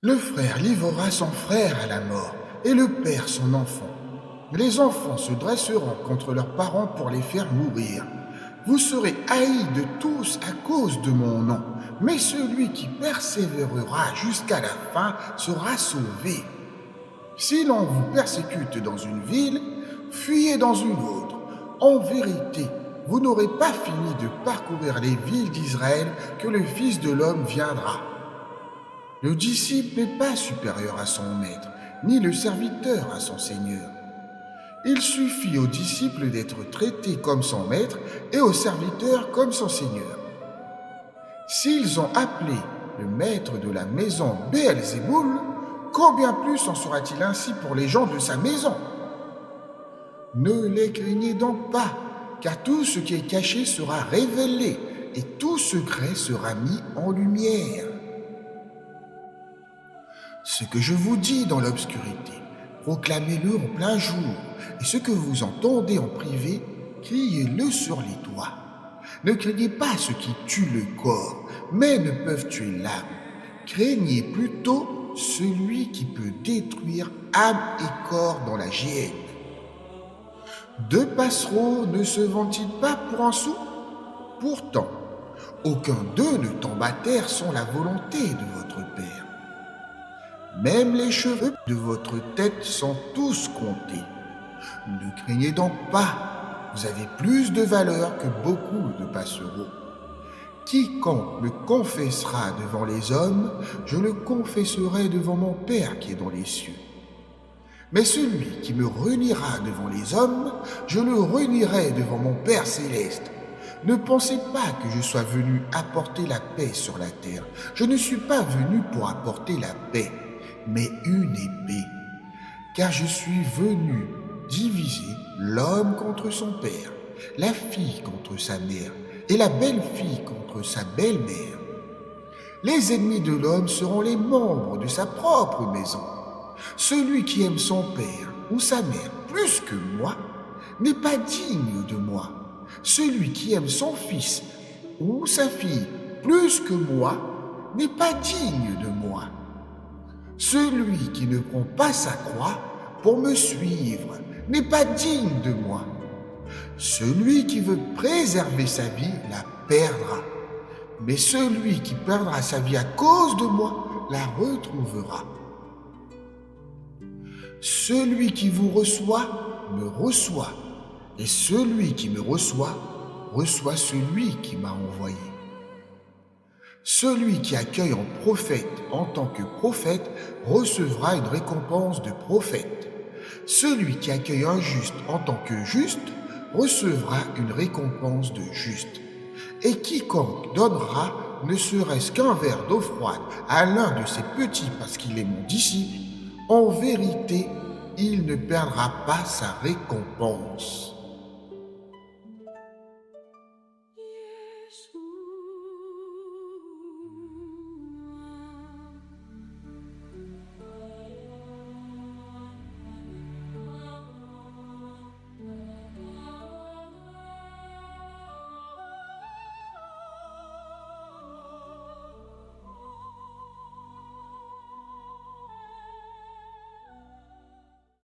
Le frère livrera son frère à la mort, et le père son enfant. Les enfants se dresseront contre leurs parents pour les faire mourir. Vous serez haïs de tous à cause de mon nom, mais celui qui persévérera jusqu'à la fin sera sauvé. Si l'on vous persécute dans une ville, fuyez dans une autre. En vérité, vous n'aurez pas fini de parcourir les villes d'Israël que le Fils de l'homme viendra. Le disciple n'est pas supérieur à son maître, ni le serviteur à son seigneur. Il suffit au disciple d'être traité comme son maître et au serviteur comme son seigneur. S'ils ont appelé le maître de la maison Béelzéboul, combien plus en sera-t-il ainsi pour les gens de sa maison? Ne les craignez donc pas, car tout ce qui est caché sera révélé et tout secret sera mis en lumière. Ce que je vous dis dans l'obscurité, proclamez-le en plein jour, et ce que vous entendez en privé, criez-le sur les toits. Ne craignez pas ceux qui tuent le corps, mais ne peuvent tuer l'âme. Craignez plutôt celui qui peut détruire âme et corps dans la géhenne. Deux passereaux ne se vendent-ils pas pour un sou? Pourtant, aucun d'eux ne tombe à terre sans la volonté de votre Père. Même les cheveux de votre tête sont tous comptés. Ne craignez donc pas, vous avez plus de valeur que beaucoup de passereaux. Quiconque me confessera devant les hommes, je le confesserai devant mon Père qui est dans les cieux. Mais celui qui me reniera devant les hommes, je le renierai devant mon Père céleste. Ne pensez pas que je sois venu apporter la paix sur la terre. Je ne suis pas venu pour apporter la paix, mais une épée. Car je suis venu diviser l'homme contre son père, la fille contre sa mère, et la belle-fille contre sa belle-mère. Les ennemis de l'homme seront les membres de sa propre maison. Celui qui aime son père ou sa mère plus que moi n'est pas digne de moi. Celui qui aime son fils ou sa fille plus que moi n'est pas digne de moi. Celui qui ne prend pas sa croix pour me suivre n'est pas digne de moi. Celui qui veut préserver sa vie la perdra, mais celui qui perdra sa vie à cause de moi la retrouvera. Celui qui vous reçoit me reçoit, et celui qui me reçoit reçoit celui qui m'a envoyé. Celui qui accueille un prophète en tant que prophète recevra une récompense de prophète. Celui qui accueille un juste en tant que juste recevra une récompense de juste. Et quiconque donnera ne serait-ce qu'un verre d'eau froide à l'un de ses petits parce qu'il est mon disciple, en vérité, il ne perdra pas sa récompense. Yesu